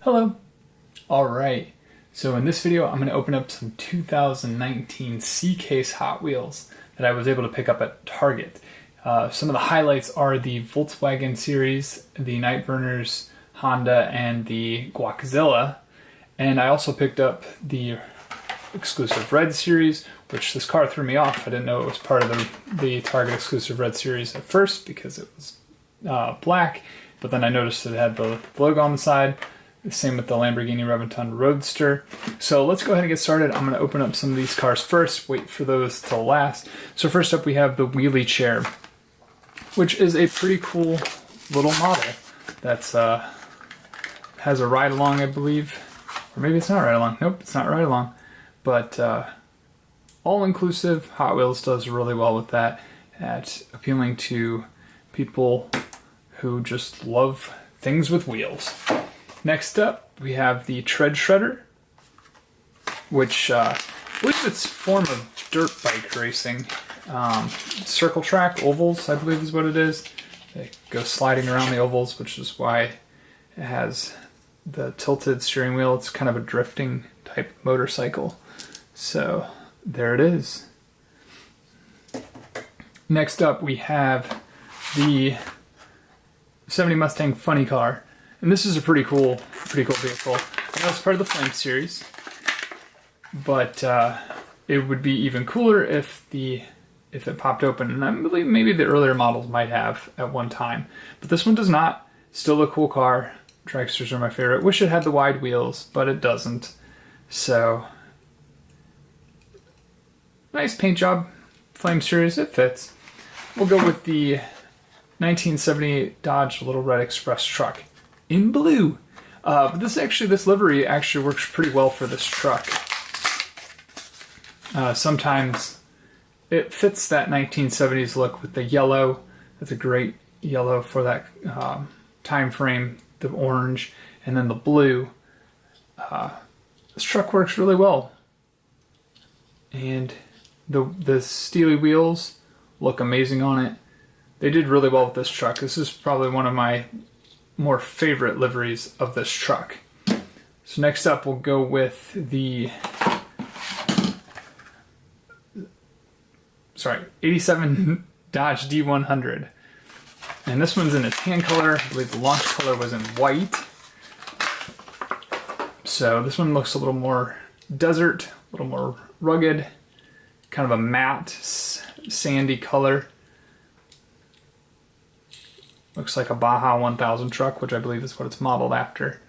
Hello! Alright, so in this video I'm going to open up some 2019 C-Case Hot Wheels that I was able to pick up at Target. Some of the highlights are the Volkswagen series, the Nightburners, Honda, and the Guac Zillah. And I also picked up the exclusive Red series, which this car threw me off. I didn't know it was part of the Target exclusive Red series at first because it was black, but then I noticed it had the logo on the side. The same with the Lamborghini Reventon Roadster. So let's go ahead and get started. I'm going to open up some of these cars first, wait for those to last. So first up we have the wheelie chair, which is a pretty cool little model that's has a ride-along, I believe. Or maybe it's not ride-along. Nope, it's not ride-along. But all-inclusive, Hot Wheels does really well with that at appealing to people who just love things with wheels. Next up, we have the Tread Shredder, which I believe it's a form of dirt bike racing. Circle track, ovals, I believe is what it is. They go sliding around the ovals, which is why it has the tilted steering wheel. It's kind of a drifting type motorcycle. So there it is. Next up, we have the 70 Mustang Funny Car. And this is a pretty cool vehicle. I know it's part of the Flame series, but it would be even cooler if it popped open. And I believe maybe the earlier models might have at one time, but this one does not. Still a cool car. Dragsters are my favorite. Wish it had the wide wheels, but it doesn't. So nice paint job. Flame series, it fits. We'll go with the 1978 Dodge Little Red Express truck in blue. But this livery actually works pretty well for this truck. Sometimes it fits that 1970s look with the yellow. That's a great yellow for that time frame. The orange and then the blue. This truck works really well. And the steely wheels look amazing on it. They did really well with this truck. This is probably one of my more favorite liveries of this truck. So next up we'll go with the 87 Dodge D100. And this one's in a tan color. I believe the launch color was in white. So this one looks a little more desert, a little more rugged, kind of a matte, sandy color. Looks like a Baja 1000 truck, which I believe is what it's modeled after.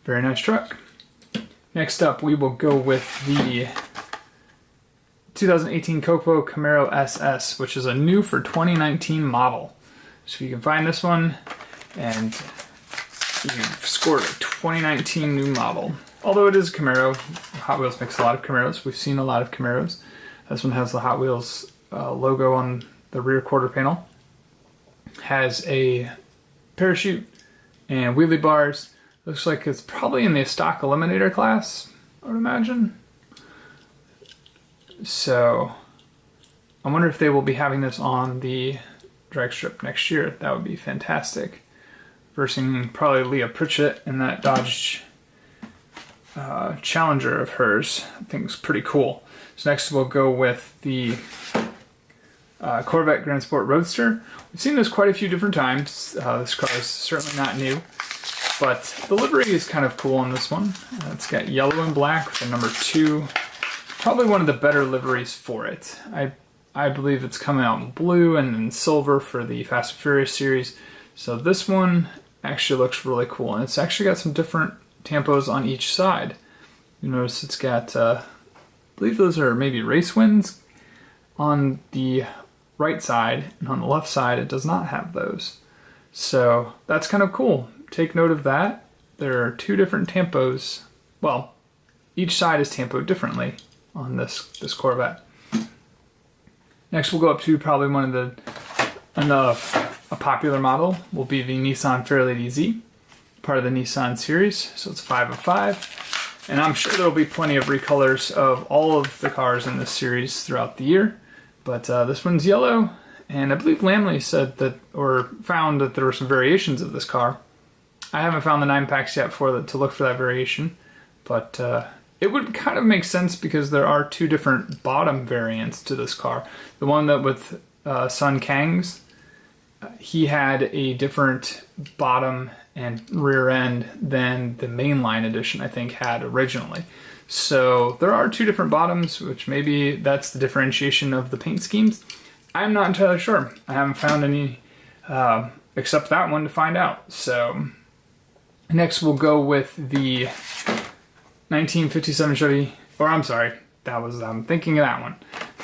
Very nice truck. Next up, we will go with the 2018 Copo Camaro Ss, which is a new for 2019 model. So if you can find this one, and you've scored a 2019 new model. Although it is a Camaro, Hot Wheels makes a lot of Camaros. We've seen a lot of Camaros. This one has the Hot Wheels logo on the rear quarter panel. Has a parachute and wheelie bars. Looks like it's probably in the stock eliminator class, I would imagine. So I wonder if they will be having this on the drag strip next year. That would be fantastic. Versing probably Leah Pritchett in that Dodge Challenger of hers. I think it's pretty cool. So next we'll go with the Corvette Grand Sport Roadster. We've seen this quite a few different times. This car is certainly not new, but the livery is kind of cool on this one. It's got yellow and black with the number 2. Probably one of the better liveries for it. I believe it's coming out in blue and in silver for the Fast and Furious series. So this one actually looks really cool, and it's actually got some different tampos on each side. You notice it's got, I believe those are maybe race winds on the right side, and on the left side it does not have those. So that's kind of cool. Take note of that. There are 2 different tampos. Well, each side is tampoed differently on this Corvette. Next we'll go up to probably one of a popular model will be the Nissan Fairlady Z, part of the Nissan series. So it's 5 of 5. And I'm sure there'll be plenty of recolors of all of the cars in this series throughout the year. But this one's yellow, And I believe Lamley said that, or found that there were some variations of this car. I haven't found the 9 packs yet to look for that variation, but it would kind of make sense because there are 2 different bottom variants to this car. The one that with Sun Kang's, he had a different bottom and rear end than the mainline edition I think had originally. So there are 2 different bottoms, which maybe that's the differentiation of the paint schemes. I'm not entirely sure. I haven't found any except that one to find out. So next we'll go with the 1957 Chevy, or I'm sorry, I'm thinking of that one.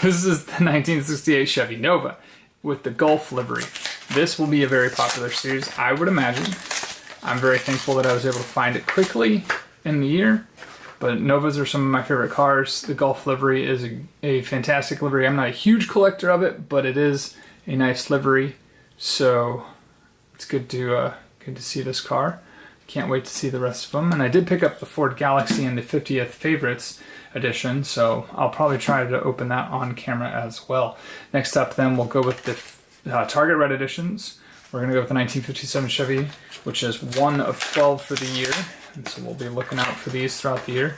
This is the 1968 Chevy Nova with the Golf livery. This will be a very popular series, I would imagine. I'm very thankful that I was able to find it quickly in the year. But Novas are some of my favorite cars. The Golf livery is a fantastic livery. I'm not a huge collector of it, but it is a nice livery. So it's good to see this car. Can't wait to see the rest of them. And I did pick up the Ford Galaxy in the 50th Favorites edition, so I'll probably try to open that on camera as well. Next up then we'll go with the Target Red editions. We're going to go with the 1957 Chevy, which is 1 of 12 for the year. And so we'll be looking out for these throughout the year.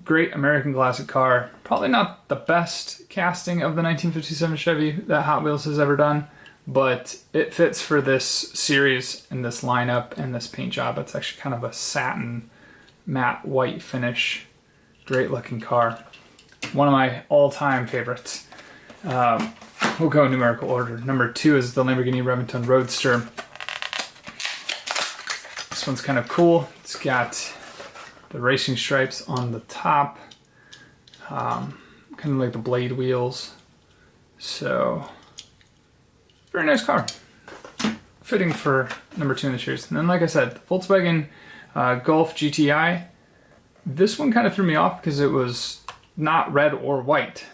Great American classic car. Probably not the best casting of the 1957 Chevy that Hot Wheels has ever done, but it fits for this series and this lineup and this paint job. It's actually kind of a satin matte white finish. Great looking car. One of my all-time favorites. We'll go in numerical order. Number 2 is the Lamborghini Reventon Roadster. This one's kind of cool. It's got the racing stripes on the top, kind of like the blade wheels. So, very nice car. Fitting for number 2 in the series. And then, like I said, the Volkswagen Golf Gti. This one kind of threw me off because it was not red or white.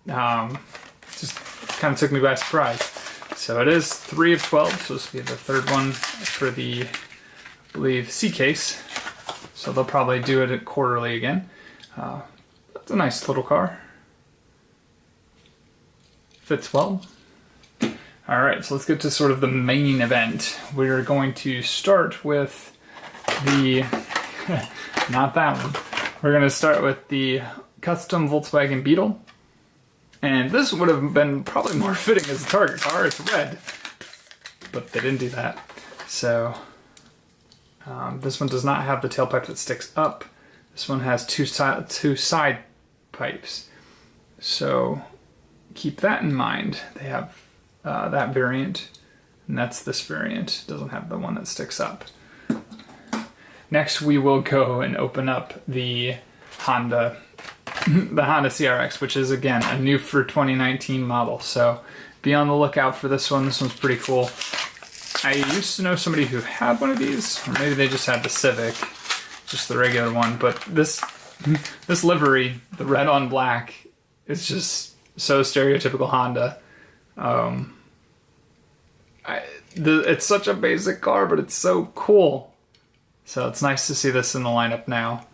Just kind of took me by surprise. So it is 3 of 12, so this will be the 3rd one for the, I believe, C case. So they'll probably do it quarterly again. That's a nice little car. Fits well. Alright, so let's get to sort of the main event. We're going to start with the, not that one. We're going to start with the custom Volkswagen Beetle. And this would have been probably more fitting as a Target car. It's red, but they didn't do that. So this one does not have the tailpipe that sticks up. This one has two side pipes. So keep that in mind. They have that variant, and that's this variant. It doesn't have the one that sticks up. Next, we will go and open up the Honda CRX, which is, again, a new for 2019 model. So be on the lookout for this one. This one's pretty cool. I used to know somebody who had one of these, or maybe they just had the Civic, just the regular one. But this livery, the red on black, is just so stereotypical Honda. It's such a basic car, but it's so cool. So it's nice to see this in the lineup now.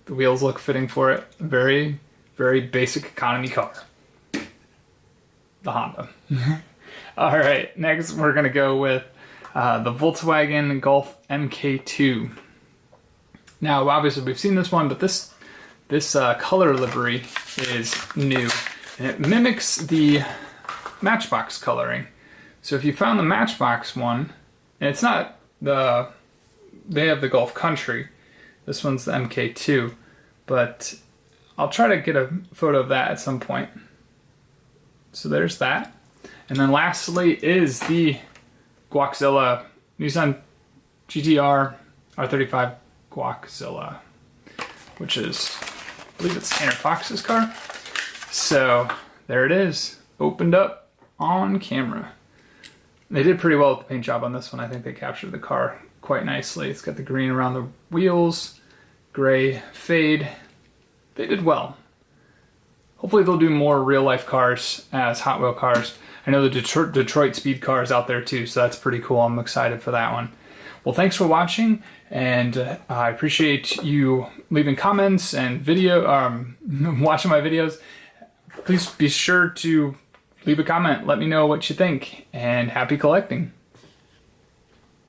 The wheels look fitting for it. Very, very basic economy car. The Honda. All right, next we're going to go with the Volkswagen Golf MK2. Now, obviously we've seen this one, but this color livery is new. And it mimics the Matchbox coloring. So if you found the Matchbox one, and it's not they have the Golf Country. This one's the MK2, but I'll try to get a photo of that at some point. So there's that. And then lastly is the Guac Zillah Nissan GTR R35 Guac Zillah, which is, I believe it's Tanner Fox's car. So there it is, opened up on camera. They did pretty well with the paint job on this one. I think they captured the car quite nicely. It's got the green around the wheels, gray fade. They did well. Hopefully they'll do more real-life cars as Hot Wheel cars. I know the Detroit speed car is out there too, so that's pretty cool. I'm excited for that one. Well, thanks for watching, and I appreciate you leaving comments and watching my videos. please be sure to leave a comment. Let me know what you think, and happy collecting.